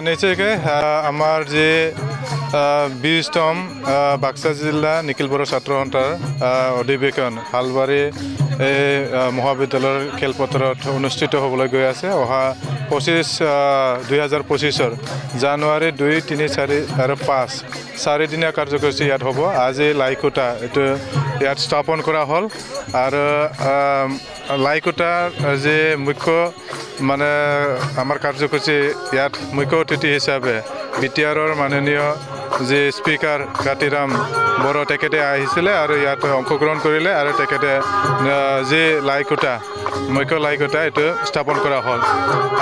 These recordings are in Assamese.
নিশ্চয়কৈ আমাৰ যে 20তম বাক্সা জিলা নিখিল বড়ো ছাত্ৰ সন্থাৰ অধিৱেশন হালবাৰী মহাবিদ্যালয়ৰ খেলপথাৰত অনুষ্ঠিত হ'বলৈ গৈ আছে। অহা 2025 জানুৱাৰী 2, 3, 4 আৰু 5 চাৰিদিনীয়া কাৰ্যসূচী ইয়াত হ'ব। আজি লাইকুটা এইটো ইয়াত স্থাপন কৰা হ'ল আৰু লাইকুটাৰ যে মুখ্য মানে আমাৰ কাৰ্যসূচী ইয়াত মুখ্য অতিথি হিচাপে বিটিআৰৰ মাননীয় যে স্পিকাৰ কাতিৰাম বড়ো তেখেতে আহিছিলে আৰু ইয়াত অংশগ্ৰহণ কৰিলে আৰু তেখেতে যে লাইকুটা মুখ্য লাইকুটা এইটো স্থাপন কৰা হ'ল।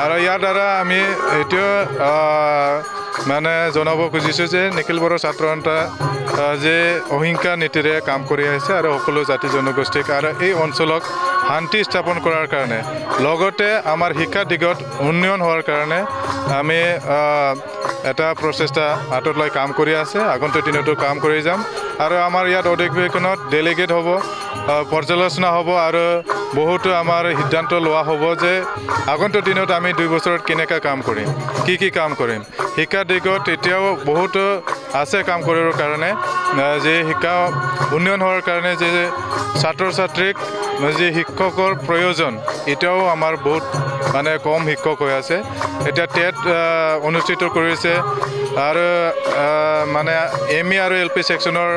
আৰু ইয়াৰ দ্বাৰা আমি এইটো মানে জনাব খুজিছোঁ যে নিখিল বড়ো ছাত্ৰ সন্থা যে অহিংসা নীতিৰে কাম কৰি আহিছে আৰু সকলো জাতি জনগোষ্ঠীক আৰু এই অঞ্চলক শান্তি স্থাপন কৰাৰ কাৰণে লগতে আমাৰ শিক্ষা দিগত উন্নয়ন হোৱাৰ কাৰণে আমি এটা প্ৰচেষ্টা হাতত লৈ কাম কৰি আছে। আগন্তুক দিনতো কাম কৰি যাম আৰু আমাৰ ইয়াত অধিৱেশনত ডেলিগেট হ'ব, পৰ্যালোচনা হ'ব আৰু বহুতো আমাৰ সিদ্ধান্ত লোৱা হ'ব যে আগন্তুক দিনত আমি 2 বছৰত কেনেকৈ কাম কৰিম, কি কাম কৰিম। শিক্ষা দিগত এতিয়াও বহুতো আছে কাম কৰিবৰ কাৰণে, যে শিক্ষা উন্নয়ন হোৱাৰ কাৰণে যে ছাত্ৰ ছাত্ৰীক যে শিক্ষকৰ প্ৰয়োজন এতিয়াও আমাৰ বহুত মানে কম শিক্ষক হৈ আছে। এতিয়া টেট অনুষ্ঠিত কৰিছে আৰু মানে ME আৰু LP ছেকশ্যনৰ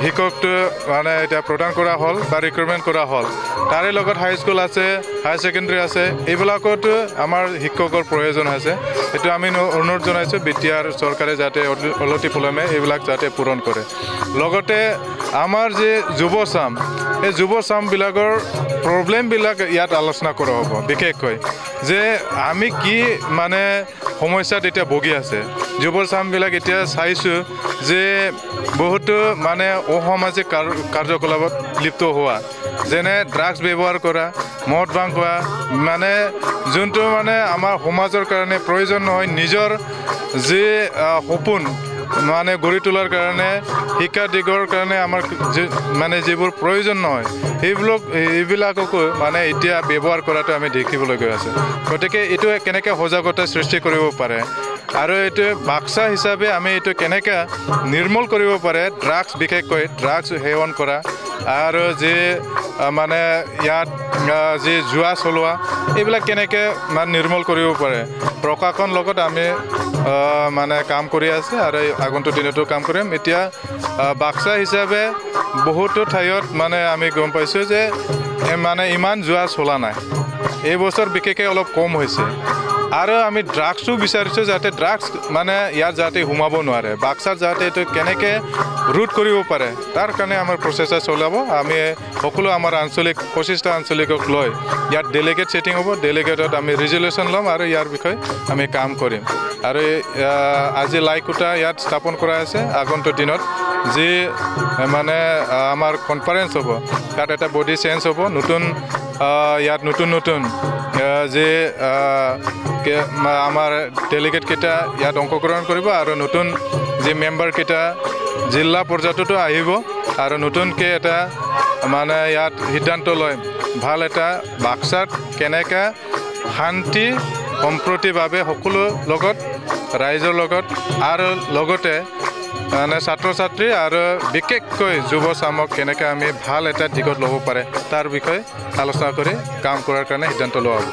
শিক্ষকটো মানে এতিয়া প্ৰদান কৰা হ'ল বা ৰিক্ৰুটমেণ্ট কৰা হ'ল। তাৰে লগত হাইস্কুল আছে, হায়াৰ ছেকেণ্ডেৰী আছে, এইবিলাকতো আমাৰ শিক্ষকৰ প্ৰয়োজন আছে। এইটো আমি অনুৰোধ জনাইছোঁ বিটিআৰ চৰকাৰে যাতে অতি পলমে এইবিলাক যাতে পূৰণ কৰে। লগতে আমাৰ যে যুৱচাম এই যুৱচামবিলাকৰ প্ৰব্লেমবিলাক ইয়াত আলোচনা কৰা হ'ব। বিশেষকৈ যে আমি কি মানে সমস্যাত এতিয়া ভুগি আছে যুৱচামবিলাক এতিয়া চাইছোঁ যে বহুতো মানে অসামাজিক কাৰ্যকলাপত লিপ্ত হোৱা, যেনে ড্ৰাগছ ব্যৱহাৰ কৰা, মদ ভাং খোৱা, মানে যোনটো মানে আমাৰ সমাজৰ কাৰণে প্ৰয়োজন নহয়, নিজৰ যি সপোন মানে গঢ়ি তোলাৰ কাৰণে শিক্ষা দিগৰ কাৰণে আমাৰ মানে যিবোৰ প্ৰয়োজন নহয় এইবিলাককো মানে এতিয়া ব্যৱহাৰ কৰাটো আমি দেখিবলৈ গৈ আছোঁ। গতিকে এইটো কেনেকৈ সজাগতা সৃষ্টি কৰিব পাৰে আৰু এইটো বাক্সা হিচাপে আমি এইটো কেনেকৈ নিৰ্মূল কৰিব পাৰে, ড্ৰাগছ বিশেষকৈ ড্ৰাগছ সেৱন কৰা আৰু যি মানে ইয়াত যি জুৱা চলোৱা এইবিলাক কেনেকৈ মানে নিৰ্মূল কৰিব পাৰে, প্ৰশাসন লগত আমি মানে কাম কৰি আছে আৰু আগন্তুক দিনতো কাম কৰিম। এতিয়া বাক্সা হিচাপে বহুতো ঠাইত মানে আমি গম পাইছোঁ যে মানে ইমান জুৱা চলা নাই, এই বছৰ বিশেষকৈ অলপ কম হৈছে। আৰু আমি ড্ৰাগছো বিচাৰিছোঁ যাতে ড্ৰাগছ মানে ইয়াত যাতে সোমাব নোৱাৰে, বাক্সাত যাতে এইটো কেনেকৈ ৰোধ কৰিব পাৰে তাৰ কাৰণে আমাৰ প্ৰচেষ্টা চলাব। আমি সকলো আমাৰ আঞ্চলিক 25টা আঞ্চলিকক লৈ ইয়াত ডেলিগেট ছেটিং হ'ব, ডেলিগেটত আমি ৰিজলিউশ্যন ল'ম আৰু ইয়াৰ বিষয়ে আমি কাম কৰিম। আৰু আজি লাইকুটা ইয়াত স্থাপন কৰা আছে। আগন্তুক দিনত যি মানে আমাৰ কনফাৰেঞ্চ হ'ব তাত এটা বডি চেঞ্জ হ'ব, নতুন ইয়াত নতুন যে আমাৰ ডেলিগেটকেইটা ইয়াত অংশগ্ৰহণ কৰিব আৰু নতুন যি মেম্বাৰকেইটা জিলা পৰ্যায়তো আহিব আৰু নতুনকৈ এটা মানে ইয়াত সিদ্ধান্ত লয় ভাল এটা বাক্সাত কেনেকৈ শান্তি সম্প্ৰতিভাৱে সকলো লগত ৰাইজৰ লগত আৰু লগতে মানে ছাত্ৰ ছাত্ৰী আৰু বিশেষকৈ যুৱচামক কেনেকৈ আমি ভাল এটা দিশত ল'ব পাৰে তাৰ বিষয়ে আলোচনা কৰি কাম কৰাৰ কাৰণে সিদ্ধান্ত লোৱা হ'ব।